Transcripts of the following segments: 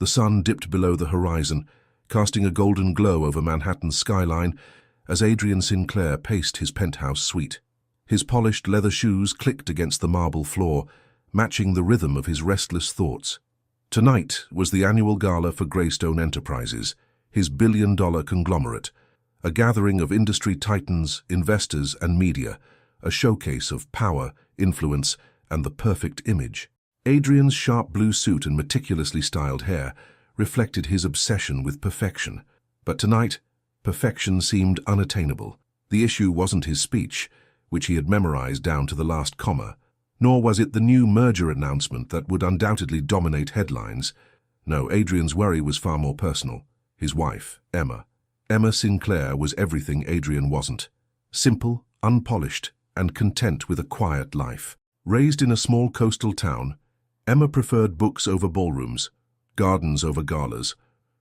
The sun dipped below the horizon, casting a golden glow over Manhattan's skyline as Adrian Sinclair paced his penthouse suite. His polished leather shoes clicked against the marble floor, matching the rhythm of his restless thoughts. Tonight was the annual gala for Greystone Enterprises, his billion-dollar conglomerate, a gathering of industry titans, investors, and media, a showcase of power, influence, and the perfect image. Adrian's sharp blue suit and meticulously styled hair reflected his obsession with perfection. But tonight, perfection seemed unattainable. The issue wasn't his speech, which he had memorized down to the last comma, nor was it the new merger announcement that would undoubtedly dominate headlines. No, Adrian's worry was far more personal. His wife, Emma. Emma Sinclair was everything Adrian wasn't. Simple, unpolished, and content with a quiet life. Raised in a small coastal town, Emma preferred books over ballrooms, gardens over galas.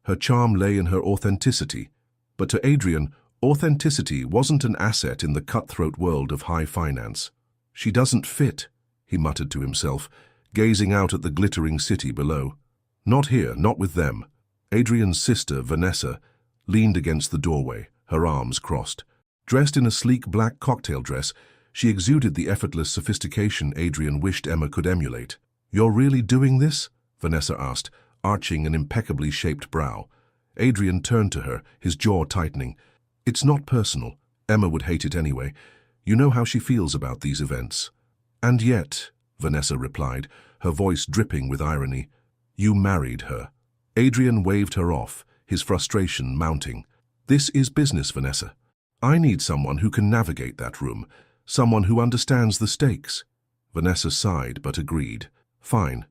Her charm lay in her authenticity. But to Adrian, authenticity wasn't an asset in the cutthroat world of high finance. "She doesn't fit," he muttered to himself, gazing out at the glittering city below. "Not here, not with them." Adrian's sister, Vanessa, leaned against the doorway, her arms crossed. Dressed in a sleek black cocktail dress, she exuded the effortless sophistication Adrian wished Emma could emulate. "You're really doing this?" Vanessa asked, arching an impeccably shaped brow. Adrian turned to her, his jaw tightening. "It's not personal. Emma would hate it anyway. You know how she feels about these events." "And yet," Vanessa replied, her voice dripping with irony, "you married her." Adrian waved her off, his frustration mounting. "This is business, Vanessa. I need someone who can navigate that room, someone who understands the stakes." Vanessa sighed but agreed. "Fine.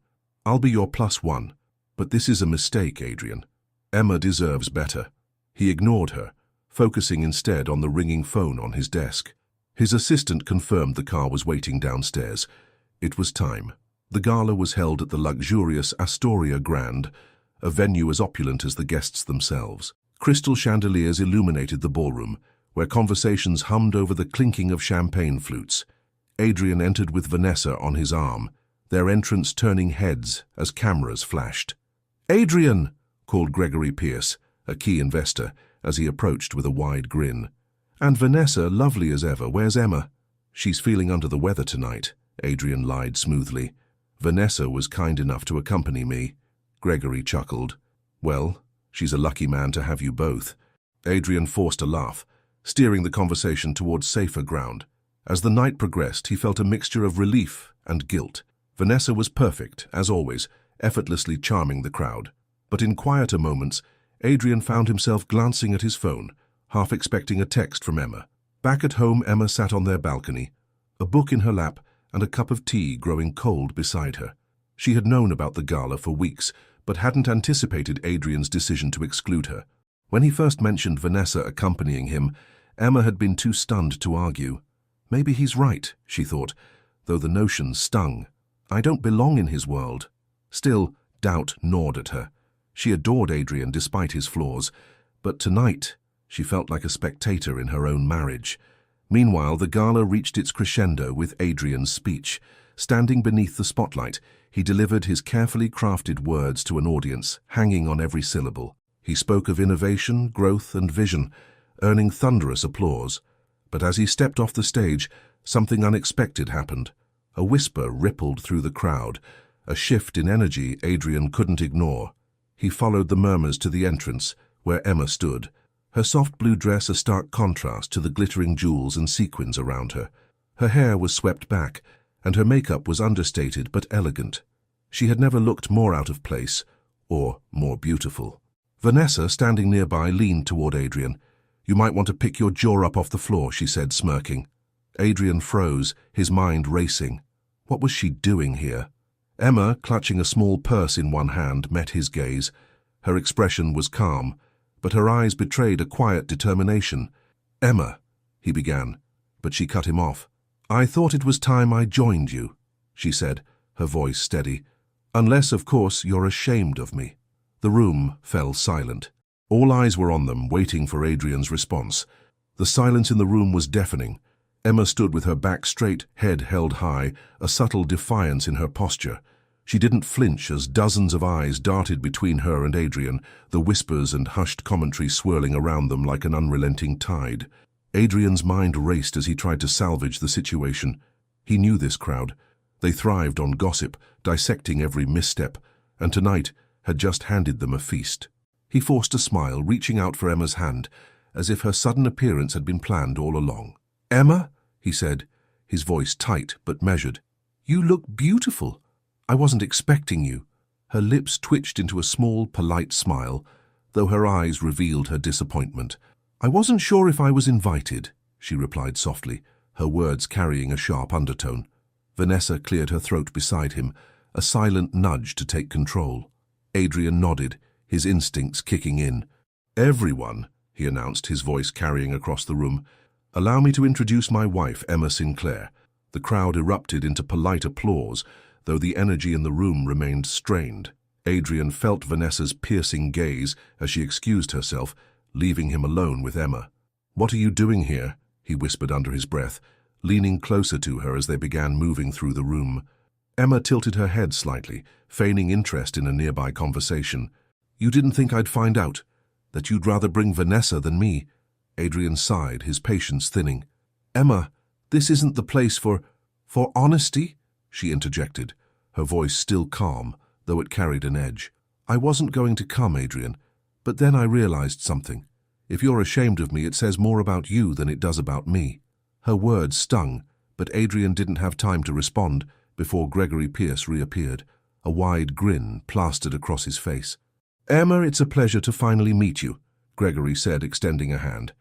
I'll be your +1. But this is a mistake, Adrian. Emma deserves better." He ignored her, focusing instead on the ringing phone on his desk. His assistant confirmed the car was waiting downstairs. It was time. The gala was held at the luxurious Astoria Grand, a venue as opulent as the guests themselves. Crystal chandeliers illuminated the ballroom, where conversations hummed over the clinking of champagne flutes. Adrian entered with Vanessa on his arm, their entrance turning heads as cameras flashed. "Adrian!" called Gregory Pierce, a key investor, as he approached with a wide grin. "And Vanessa, lovely as ever. Where's Emma?" "She's feeling under the weather tonight," Adrian lied smoothly. "Vanessa was kind enough to accompany me." Gregory chuckled. "Well, she's a lucky man to have you both." Adrian forced a laugh, steering the conversation towards safer ground. As the night progressed, he felt a mixture of relief and guilt. Vanessa was perfect, as always, effortlessly charming the crowd. But in quieter moments, Adrian found himself glancing at his phone, half expecting a text from Emma. Back at home, Emma sat on their balcony, a book in her lap and a cup of tea growing cold beside her. She had known about the gala for weeks, but hadn't anticipated Adrian's decision to exclude her. When he first mentioned Vanessa accompanying him, Emma had been too stunned to argue. Maybe he's right, she thought, though the notion stung. I don't belong in his world. Still, doubt gnawed at her. She adored Adrian despite his flaws, but tonight she felt like a spectator in her own marriage. Meanwhile, the gala reached its crescendo with Adrian's speech. Standing beneath the spotlight, he delivered his carefully crafted words to an audience, hanging on every syllable. He spoke of innovation, growth, and vision, earning thunderous applause. But as he stepped off the stage, something unexpected happened. A whisper rippled through the crowd, a shift in energy Adrian couldn't ignore. He followed the murmurs to the entrance, where Emma stood, her soft blue dress a stark contrast to the glittering jewels and sequins around her. Her hair was swept back, and her makeup was understated but elegant. She had never looked more out of place, or more beautiful. Vanessa, standing nearby, leaned toward Adrian. "You might want to pick your jaw up off the floor," she said, smirking. Adrian froze, his mind racing. What was she doing here? Emma, clutching a small purse in one hand, met his gaze. Her expression was calm, but her eyes betrayed a quiet determination. "Emma," he began, but she cut him off. "I thought it was time I joined you," she said, her voice steady. "Unless, of course, you're ashamed of me." The room fell silent. All eyes were on them, waiting for Adrian's response. The silence in the room was deafening. Emma stood with her back straight, head held high, a subtle defiance in her posture. She didn't flinch as dozens of eyes darted between her and Adrian, the whispers and hushed commentary swirling around them like an unrelenting tide. Adrian's mind raced as he tried to salvage the situation. He knew this crowd. They thrived on gossip, dissecting every misstep, and tonight had just handed them a feast. He forced a smile, reaching out for Emma's hand, as if her sudden appearance had been planned all along. "Emma," he said, his voice tight but measured. "You look beautiful. I wasn't expecting you." Her lips twitched into a small, polite smile, though her eyes revealed her disappointment. "I wasn't sure if I was invited," she replied softly, her words carrying a sharp undertone. Vanessa cleared her throat beside him, a silent nudge to take control. Adrian nodded, his instincts kicking in. "Everyone," he announced, his voice carrying across the room, "allow me to introduce my wife, Emma Sinclair." The crowd erupted into polite applause, though the energy in the room remained strained. Adrian felt Vanessa's piercing gaze as she excused herself, leaving him alone with Emma. "What are you doing here?" he whispered under his breath, leaning closer to her as they began moving through the room. Emma tilted her head slightly, feigning interest in a nearby conversation. "You didn't think I'd find out? That you'd rather bring Vanessa than me?" Adrian sighed, his patience thinning. "Emma, this isn't the place for honesty," she interjected, her voice still calm, though it carried an edge. "I wasn't going to come, Adrian, but then I realized something. If you're ashamed of me, it says more about you than it does about me." Her words stung, but Adrian didn't have time to respond before Gregory Pierce reappeared, a wide grin plastered across his face. "Emma, it's a pleasure to finally meet you," Gregory said, extending a hand.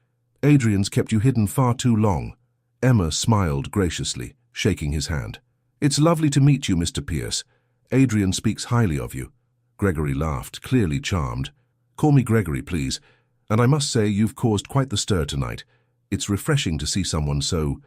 "Adrian's kept you hidden far too long." Emma smiled graciously, shaking his hand. "It's lovely to meet you, Mr. Pierce. Adrian speaks highly of you." Gregory laughed, clearly charmed. "Call me Gregory, please. And I must say you've caused quite the stir tonight. It's refreshing to see someone so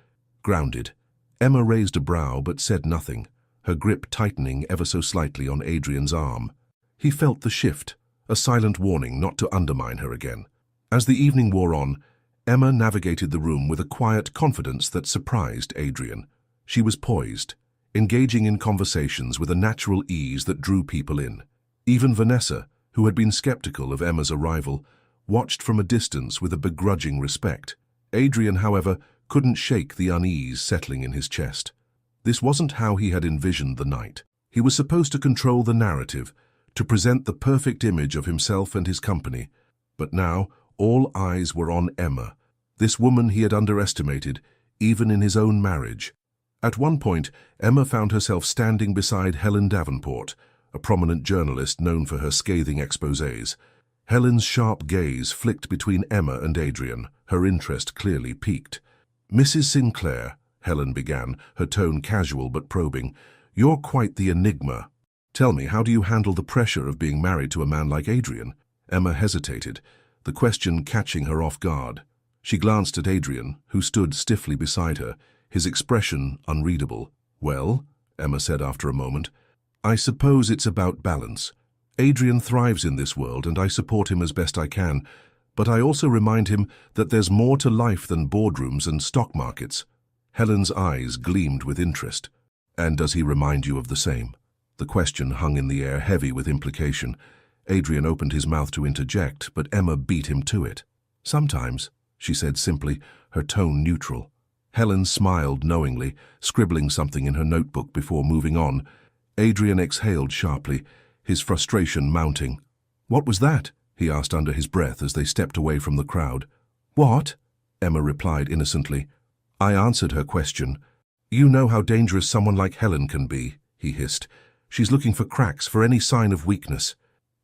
grounded." Emma raised a brow but said nothing, her grip tightening ever so slightly on Adrian's arm. He felt the shift, a silent warning not to undermine her again. As the evening wore on, Emma navigated the room with a quiet confidence that surprised Adrian. She was poised, engaging in conversations with a natural ease that drew people in. Even Vanessa, who had been skeptical of Emma's arrival, watched from a distance with a begrudging respect. Adrian, however, couldn't shake the unease settling in his chest. This wasn't how he had envisioned the night. He was supposed to control the narrative, to present the perfect image of himself and his company. But now, all eyes were on Emma, this woman he had underestimated, even in his own marriage. At one point, Emma found herself standing beside Helen Davenport, a prominent journalist known for her scathing exposés. Helen's sharp gaze flicked between Emma and Adrian, her interest clearly piqued. "Mrs. Sinclair," Helen began, her tone casual but probing, "you're quite the enigma. Tell me, how do you handle the pressure of being married to a man like Adrian?" Emma hesitated, the question catching her off guard. She glanced at Adrian, who stood stiffly beside her, his expression unreadable. "Well," Emma said after a moment, "I suppose it's about balance. Adrian thrives in this world and I support him as best I can, but I also remind him that there's more to life than boardrooms and stock markets." Helen's eyes gleamed with interest. "And does he remind you of the same?" The question hung in the air, heavy with implication. Adrian opened his mouth to interject, but Emma beat him to it. "Sometimes," she said simply, her tone neutral. Helen smiled knowingly, scribbling something in her notebook before moving on. Adrian exhaled sharply, his frustration mounting. "What was that?" he asked under his breath as they stepped away from the crowd. "What?" Emma replied innocently. "I answered her question. You know how dangerous someone like Helen can be," he hissed. "She's looking for cracks, for any sign of weakness."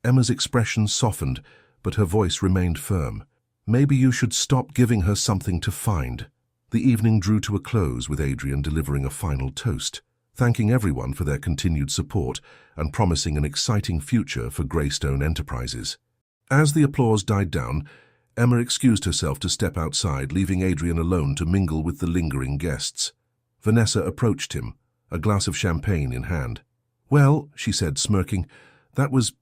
Emma's expression softened, but her voice remained firm. "Maybe you should stop giving her something to find." The evening drew to a close with Adrian delivering a final toast, thanking everyone for their continued support and promising an exciting future for Greystone Enterprises. As the applause died down, Emma excused herself to step outside, leaving Adrian alone to mingle with the lingering guests. Vanessa approached him, a glass of champagne in hand. "Well," she said, smirking, "that was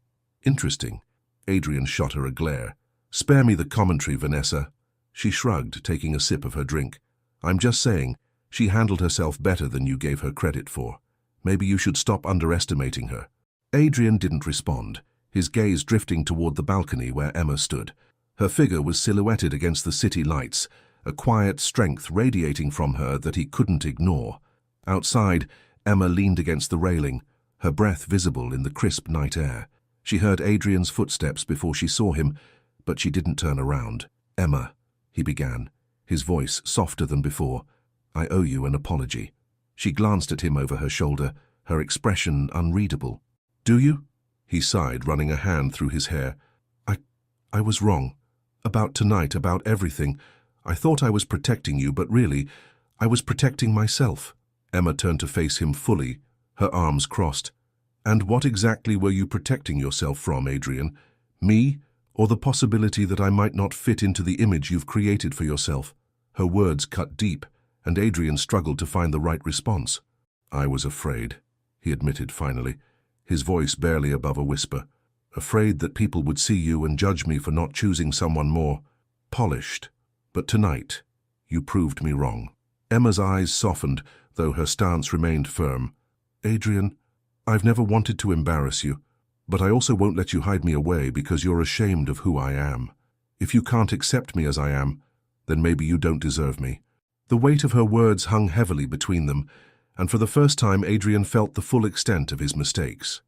interesting." Adrian shot her a glare. "Spare me the commentary, Vanessa." She shrugged, taking a sip of her drink. "I'm just saying, she handled herself better than you gave her credit for." Maybe you should stop underestimating her." Adrian didn't respond, his gaze drifting toward the balcony where Emma stood. Her figure was silhouetted against the city lights, a quiet strength radiating from her that he couldn't ignore. Outside, Emma leaned against the railing, her breath visible in the crisp night air. She heard Adrian's footsteps before she saw him, but she didn't turn around. "Emma," he began, his voice softer than before, "I owe you an apology." She glanced at him over her shoulder, her expression unreadable. "Do you?" He sighed, running a hand through his hair. I was wrong. About tonight, about everything. I thought I was protecting you, but really, I was protecting myself." Emma turned to face him fully, her arms crossed. "And what exactly were you protecting yourself from, Adrian? Me, or the possibility that I might not fit into the image you've created for yourself?" Her words cut deep, and Adrian struggled to find the right response. "I was afraid," he admitted finally, his voice barely above a whisper. "Afraid that people would see you and judge me for not choosing someone more polished. But tonight, you proved me wrong." Emma's eyes softened, though her stance remained firm. "Adrian, I've never wanted to embarrass you, but I also won't let you hide me away because you're ashamed of who I am. If you can't accept me as I am, then maybe you don't deserve me." The weight of her words hung heavily between them, and for the first time Adrian felt the full extent of his mistakes.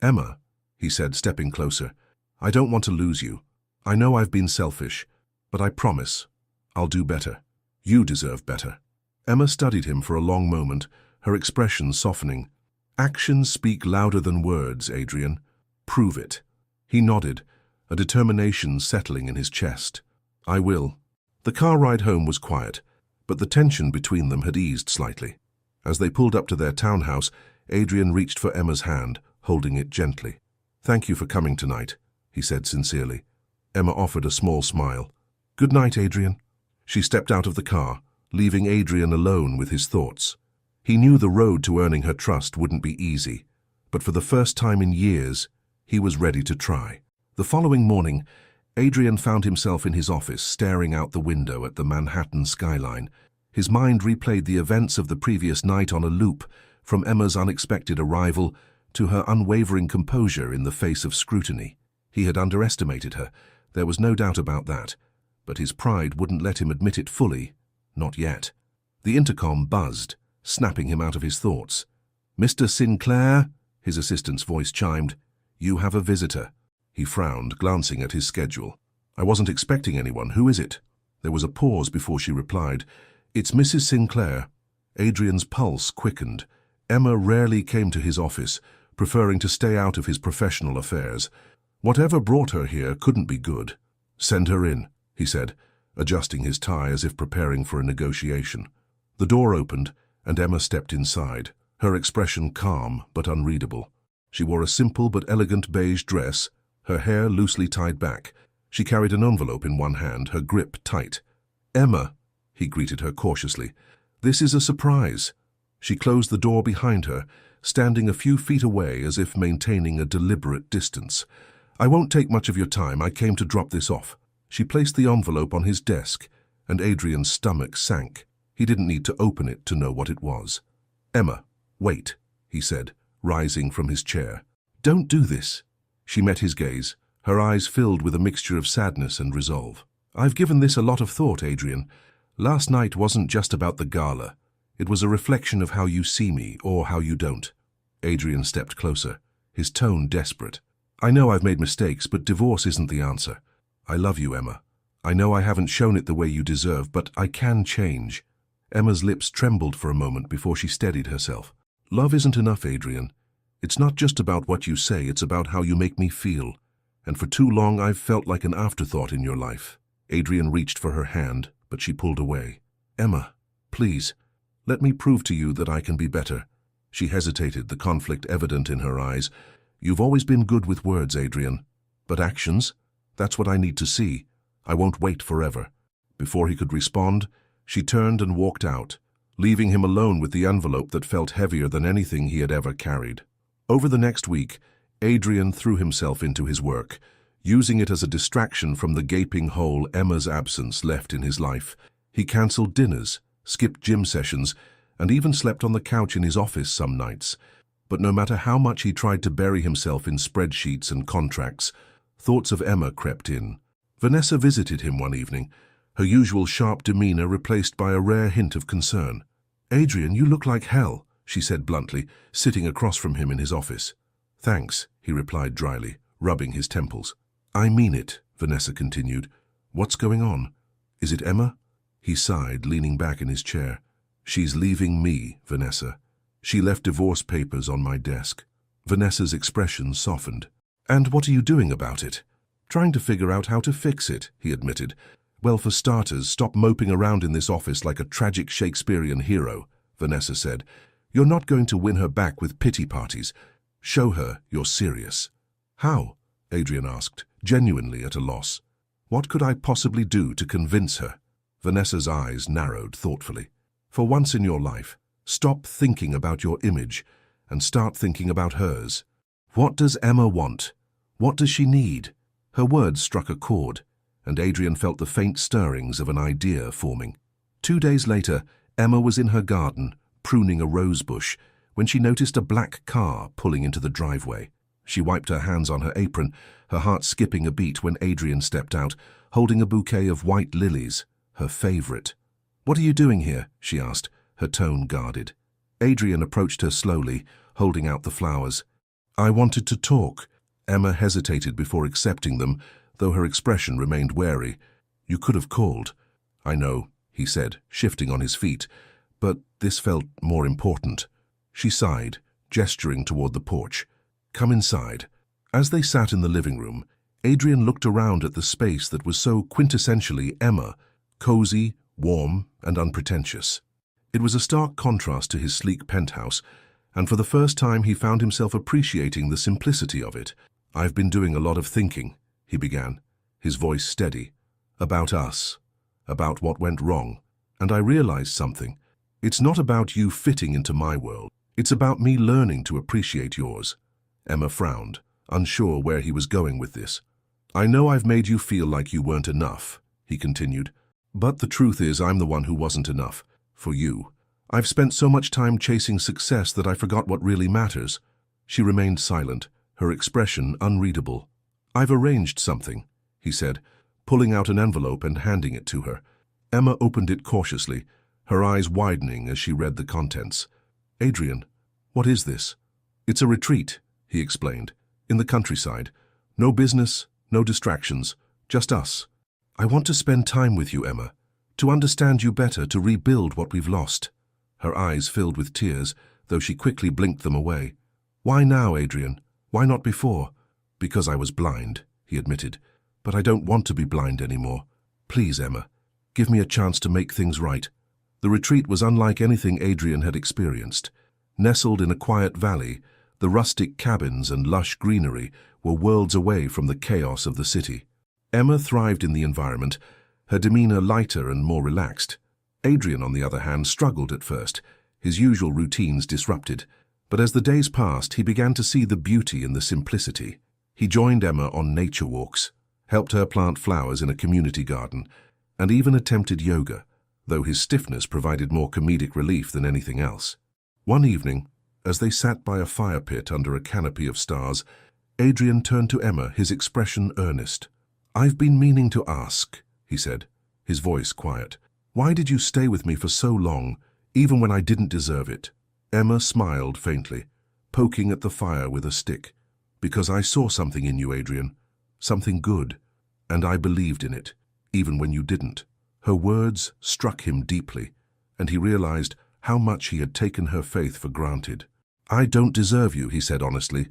"Emma," he said, stepping closer, "I don't want to lose you. I know I've been selfish, but I promise I'll do better. You deserve better." Emma studied him for a long moment, her expression softening. "Actions speak louder than words, Adrian. Prove it." He nodded, a determination settling in his chest. "I will." The car ride home was quiet, but the tension between them had eased slightly. As they pulled up to their townhouse, Adrian reached for Emma's hand, holding it gently. "Thank you for coming tonight," he said sincerely. Emma offered a small smile. "Good night, Adrian." She stepped out of the car, leaving Adrian alone with his thoughts. He knew the road to earning her trust wouldn't be easy, but for the first time in years, he was ready to try. The following morning, Adrian found himself in his office staring out the window at the Manhattan skyline. His mind replayed the events of the previous night on a loop, from Emma's unexpected arrival to her unwavering composure in the face of scrutiny. He had underestimated her, there was no doubt about that, but his pride wouldn't let him admit it fully, not yet. The intercom buzzed, snapping him out of his thoughts. "Mr. Sinclair," his assistant's voice chimed, "you have a visitor." He frowned, glancing at his schedule. "I wasn't expecting anyone. Who is it?" There was a pause before she replied. "It's Mrs. Sinclair." Adrian's pulse quickened. Emma rarely came to his office, preferring to stay out of his professional affairs. Whatever brought her here couldn't be good. "Send her in," he said, adjusting his tie as if preparing for a negotiation. The door opened, and Emma stepped inside, her expression calm but unreadable. She wore a simple but elegant beige dress, her hair loosely tied back. She carried an envelope in one hand, her grip tight. "Emma," he greeted her cautiously, "this is a surprise." She closed the door behind her, standing a few feet away as if maintaining a deliberate distance. "I won't take much of your time. I came to drop this off." She placed the envelope on his desk, and Adrian's stomach sank. He didn't need to open it to know what it was. "Emma, wait," he said, rising from his chair. "Don't do this." She met his gaze, her eyes filled with a mixture of sadness and resolve. "I've given this a lot of thought, Adrian. Last night wasn't just about the gala. It was a reflection of how you see me, or how you don't." Adrian stepped closer, his tone desperate. "I know I've made mistakes, but divorce isn't the answer. I love you, Emma. I know I haven't shown it the way you deserve, but I can change." Emma's lips trembled for a moment before she steadied herself. "Love isn't enough, Adrian. It's not just about what you say, it's about how you make me feel. And for too long I've felt like an afterthought in your life." Adrian reached for her hand, but she pulled away. "Emma, please, let me prove to you that I can be better." She hesitated, the conflict evident in her eyes. "You've always been good with words, Adrian. But actions? That's what I need to see. I won't wait forever." Before he could respond, she turned and walked out, leaving him alone with the envelope that felt heavier than anything he had ever carried. Over the next week, Adrian threw himself into his work, using it as a distraction from the gaping hole Emma's absence left in his life. He cancelled dinners, skipped gym sessions, and even slept on the couch in his office some nights. But no matter how much he tried to bury himself in spreadsheets and contracts, thoughts of Emma crept in. Vanessa visited him one evening, her usual sharp demeanor replaced by a rare hint of concern. "Adrian, you look like hell," she said bluntly, sitting across from him in his office. "Thanks," he replied dryly, rubbing his temples. "I mean it," Vanessa continued. "What's going on? Is it Emma?" He sighed, leaning back in his chair. "She's leaving me, Vanessa. She left divorce papers on my desk." Vanessa's expression softened. "And what are you doing about it?" "Trying to figure out how to fix it," he admitted. "Well, for starters, stop moping around in this office like a tragic Shakespearean hero," Vanessa said. "You're not going to win her back with pity parties. Show her you're serious." "How?" Adrian asked, genuinely at a loss. "What could I possibly do to convince her?" Vanessa's eyes narrowed thoughtfully. "For once in your life, stop thinking about your image and start thinking about hers. What does Emma want? What does she need?" Her words struck a chord, and Adrian felt the faint stirrings of an idea forming. 2 days later, Emma was in her garden, pruning a rose bush, when she noticed a black car pulling into the driveway. She wiped her hands on her apron, her heart skipping a beat when Adrian stepped out, holding a bouquet of white lilies, her favorite. "What are you doing here?" she asked, her tone guarded. Adrian approached her slowly, holding out the flowers. "I wanted to talk." Emma hesitated before accepting them, though her expression remained wary. "You could have called." "I know," he said, shifting on his feet, "but this felt more important." She sighed, gesturing toward the porch. "Come inside." As they sat in the living room, Adrian looked around at the space that was so quintessentially Emma, cozy, warm, and unpretentious. It was a stark contrast to his sleek penthouse, and for the first time he found himself appreciating the simplicity of it. "I've been doing a lot of thinking," he began, his voice steady, "about us, about what went wrong, and I realized something. It's not about you fitting into my world. It's about me learning to appreciate yours." Emma frowned, unsure where he was going with this. "I know I've made you feel like you weren't enough," he continued, "but the truth is I'm the one who wasn't enough, for you. I've spent so much time chasing success that I forgot what really matters." She remained silent, her expression unreadable. "I've arranged something," he said, pulling out an envelope and handing it to her. Emma opened it cautiously, her eyes widening as she read the contents. "Adrian, what is this?" "It's a retreat," he explained, "in the countryside. No business, no distractions, just us. I want to spend time with you, Emma, to understand you better, to rebuild what we've lost." Her eyes filled with tears, though she quickly blinked them away. "Why now, Adrian? Why not before?" "Because I was blind," he admitted, "but I don't want to be blind anymore. Please, Emma, give me a chance to make things right." The retreat was unlike anything Adrian had experienced. Nestled in a quiet valley, the rustic cabins and lush greenery were worlds away from the chaos of the city. Emma thrived in the environment, her demeanor lighter and more relaxed. Adrian, on the other hand, struggled at first, his usual routines disrupted. But as the days passed, he began to see the beauty in the simplicity. He joined Emma on nature walks, helped her plant flowers in a community garden, and even attempted yoga, though his stiffness provided more comedic relief than anything else. One evening, as they sat by a fire pit under a canopy of stars, Adrian turned to Emma, his expression earnest. "I've been meaning to ask," he said, his voice quiet. "Why did you stay with me for so long, even when I didn't deserve it?" Emma smiled faintly, poking at the fire with a stick. "Because I saw something in you, Adrian, something good, and I believed in it, even when you didn't." Her words struck him deeply, and he realized how much he had taken her faith for granted. "I don't deserve you," he said honestly.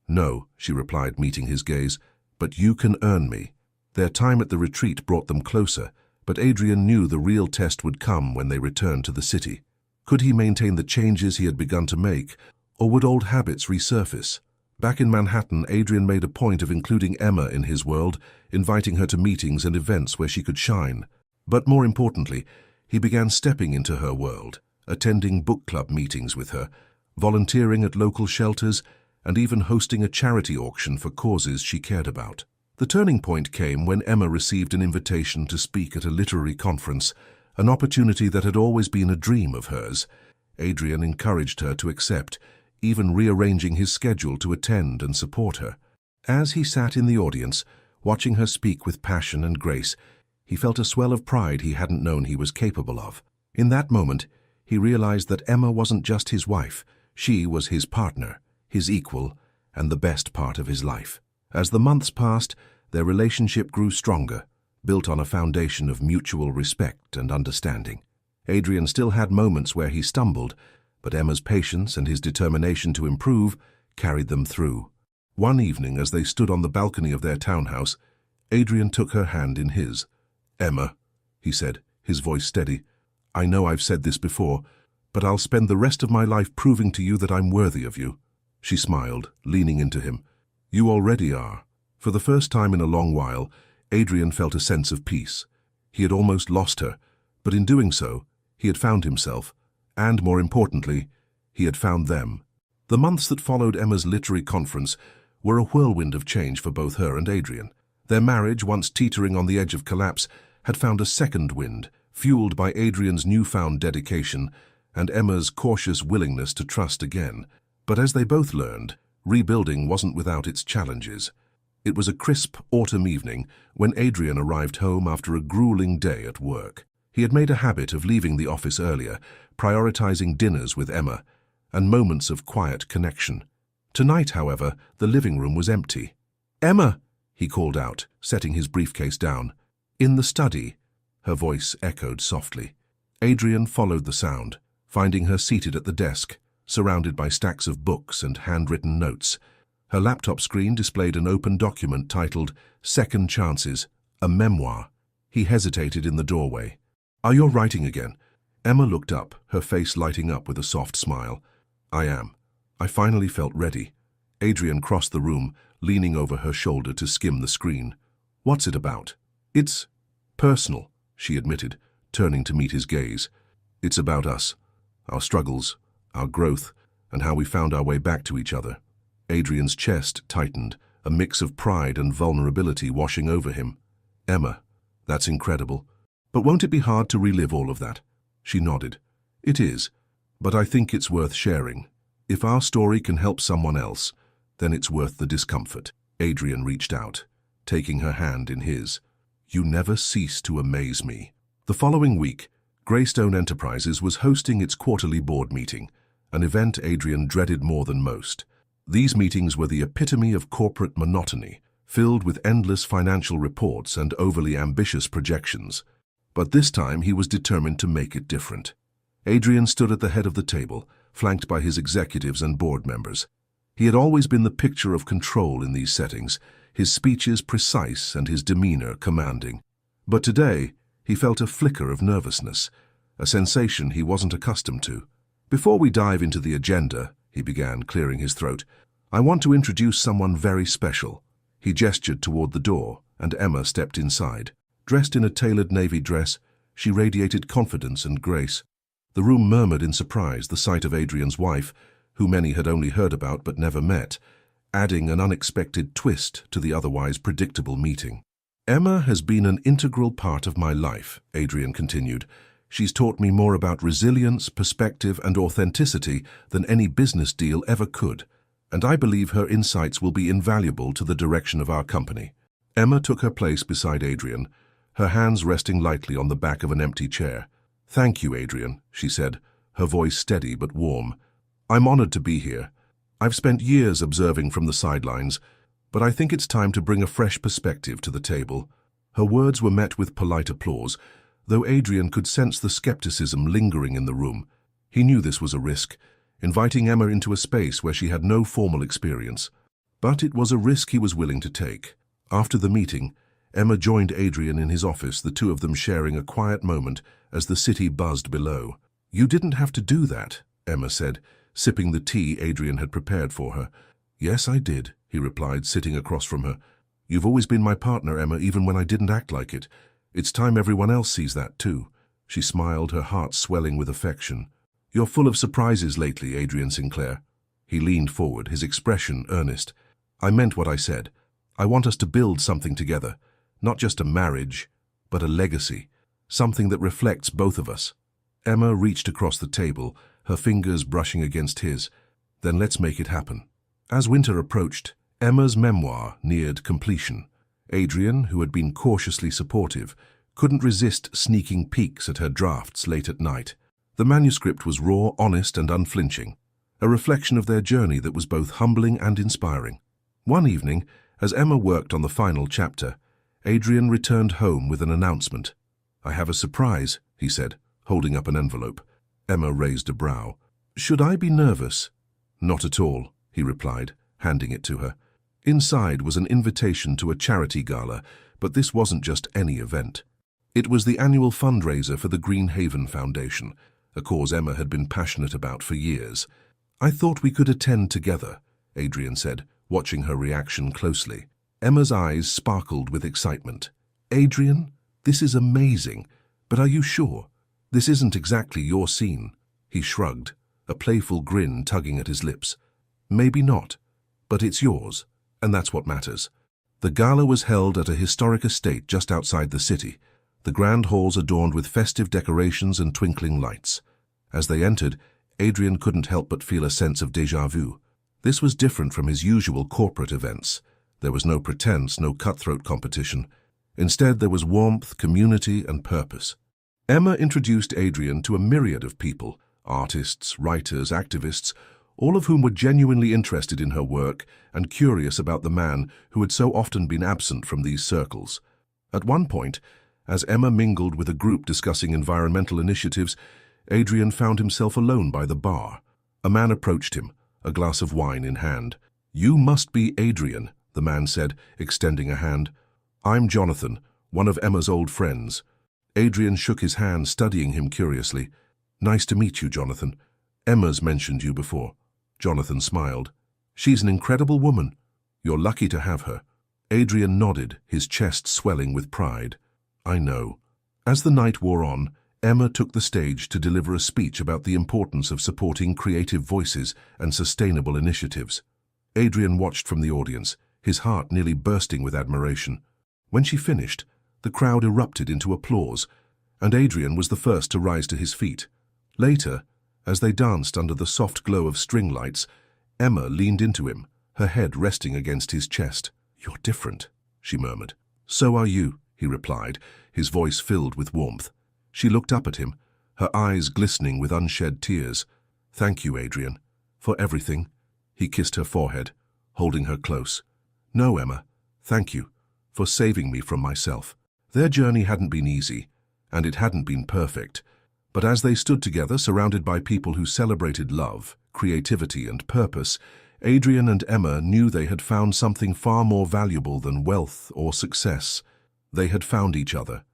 "No," she replied, meeting his gaze, "but you can earn me." Their time at the retreat brought them closer, but Adrian knew the real test would come when they returned to the city. Could he maintain the changes he had begun to make, or would old habits resurface? Back in Manhattan, Adrian made a point of including Emma in his world, inviting her to meetings and events where she could shine. But more importantly, he began stepping into her world, attending book club meetings with her, volunteering at local shelters, and even hosting a charity auction for causes she cared about. The turning point came when Emma received an invitation to speak at a literary conference, an opportunity that had always been a dream of hers. Adrian encouraged her to accept, even rearranging his schedule to attend and support her. As he sat in the audience, watching her speak with passion and grace, he felt a swell of pride he hadn't known he was capable of. In that moment, he realized that Emma wasn't just his wife, she was his partner, his equal, and the best part of his life. As the months passed, their relationship grew stronger, built on a foundation of mutual respect and understanding. Adrian still had moments where he stumbled, but Emma's patience and his determination to improve carried them through. One evening, as they stood on the balcony of their townhouse, Adrian took her hand in his. "Emma," he said, his voice steady, "I know I've said this before, but I'll spend the rest of my life proving to you that I'm worthy of you." She smiled, leaning into him. "You already are." For the first time in a long while, Adrian felt a sense of peace. He had almost lost her, but in doing so, he had found himself, and more importantly, he had found them. The months that followed Emma's literary conference were a whirlwind of change for both her and Adrian. Their marriage, once teetering on the edge of collapse, had found a second wind, fueled by Adrian's newfound dedication and Emma's cautious willingness to trust again. But as they both learned, rebuilding wasn't without its challenges. It was a crisp autumn evening when Adrian arrived home after a grueling day at work. He had made a habit of leaving the office earlier, prioritizing dinners with Emma and moments of quiet connection. Tonight, however, the living room was empty. "Emma!" he called out, setting his briefcase down. "In the study," her voice echoed softly. Adrian followed the sound, finding her seated at the desk, surrounded by stacks of books and handwritten notes. Her laptop screen displayed an open document titled "Second Chances, a Memoir." He hesitated in the doorway. "Are you writing again?" Emma looked up, her face lighting up with a soft smile. "I am. I finally felt ready." Adrian crossed the room, leaning over her shoulder to skim the screen. "What's it about?" "It's personal," she admitted, turning to meet his gaze. "It's about us, our struggles, our growth, and how we found our way back to each other." Adrian's chest tightened, a mix of pride and vulnerability washing over him. "Emma, that's incredible. But won't it be hard to relive all of that?" She nodded. "It is, but I think it's worth sharing. If our story can help someone else, then it's worth the discomfort." Adrian reached out, taking her hand in his. "You never cease to amaze me." The following week, Greystone Enterprises was hosting its quarterly board meeting, an event Adrian dreaded more than most. These meetings were the epitome of corporate monotony, filled with endless financial reports and overly ambitious projections. But this time he was determined to make it different. Adrian stood at the head of the table, flanked by his executives and board members. He had always been the picture of control in these settings, his speeches precise and his demeanor commanding. But today, he felt a flicker of nervousness, a sensation he wasn't accustomed to. "Before we dive into the agenda," he began, clearing his throat, "I want to introduce someone very special." He gestured toward the door, and Emma stepped inside. Dressed in a tailored navy dress, she radiated confidence and grace. The room murmured in surprise the sight of Adrian's wife, who many had only heard about but never met, adding an unexpected twist to the otherwise predictable meeting. "Emma has been an integral part of my life," Adrian continued. "She's taught me more about resilience, perspective, and authenticity than any business deal ever could, and I believe her insights will be invaluable to the direction of our company." Emma took her place beside Adrian, her hands resting lightly on the back of an empty chair. "Thank you, Adrian," she said, her voice steady but warm. "I'm honored to be here. I've spent years observing from the sidelines, but I think it's time to bring a fresh perspective to the table." Her words were met with polite applause, though Adrian could sense the skepticism lingering in the room. He knew this was a risk, inviting Emma into a space where she had no formal experience. But it was a risk he was willing to take. After the meeting, Emma joined Adrian in his office, the two of them sharing a quiet moment as the city buzzed below. "You didn't have to do that," Emma said, sipping the tea Adrian had prepared for her. "Yes, I did," he replied, sitting across from her. "You've always been my partner, Emma, even when I didn't act like it. It's time everyone else sees that too." She smiled, her heart swelling with affection. "You're full of surprises lately, Adrian Sinclair." He leaned forward, his expression earnest. "I meant what I said. I want us to build something together. Not just a marriage, but a legacy. Something that reflects both of us." Emma reached across the table, her fingers brushing against his. Then let's make it happen. As winter approached, Emma's memoir neared completion. Adrian, who had been cautiously supportive, couldn't resist sneaking peeks at her drafts late at night. The manuscript was raw, honest, and unflinching, a reflection of their journey that was both humbling and inspiring. One evening, as Emma worked on the final chapter, Adrian returned home with an announcement. "I have a surprise," he said, holding up an envelope. Emma raised a brow. "Should I be nervous?" "Not at all," he replied, handing it to her. Inside was an invitation to a charity gala, but this wasn't just any event. It was the annual fundraiser for the Green Haven Foundation, a cause Emma had been passionate about for years. "I thought we could attend together," Adrian said, watching her reaction closely. Emma's eyes sparkled with excitement. "Adrian, this is amazing, but are you sure? This isn't exactly your scene." He shrugged, a playful grin tugging at his lips. "Maybe not, but it's yours, and that's what matters." The gala was held at a historic estate just outside the city, the grand halls adorned with festive decorations and twinkling lights. As they entered, Adrian couldn't help but feel a sense of déjà vu. This was different from his usual corporate events. There was no pretense, no cutthroat competition. Instead, there was warmth, community, and purpose. Emma introduced Adrian to a myriad of people, artists, writers, activists, all of whom were genuinely interested in her work and curious about the man who had so often been absent from these circles. At one point, as Emma mingled with a group discussing environmental initiatives, Adrian found himself alone by the bar. A man approached him, a glass of wine in hand. "You must be Adrian," the man said, extending a hand. "I'm Jonathan, one of Emma's old friends." Adrian shook his hand, studying him curiously. "Nice to meet you, Jonathan. Emma's mentioned you before." Jonathan smiled. "She's an incredible woman. You're lucky to have her." Adrian nodded, his chest swelling with pride. "I know." As the night wore on, Emma took the stage to deliver a speech about the importance of supporting creative voices and sustainable initiatives. Adrian watched from the audience, his heart nearly bursting with admiration. When she finished, the crowd erupted into applause, and Adrian was the first to rise to his feet. Later, as they danced under the soft glow of string lights, Emma leaned into him, her head resting against his chest. "You're different," she murmured. "So are you," he replied, his voice filled with warmth. She looked up at him, her eyes glistening with unshed tears. "Thank you, Adrian, for everything." He kissed her forehead, holding her close. "No, Emma, thank you for saving me from myself." Their journey hadn't been easy, and it hadn't been perfect. But as they stood together, surrounded by people who celebrated love, creativity, and purpose, Adrian and Emma knew they had found something far more valuable than wealth or success. They had found each other.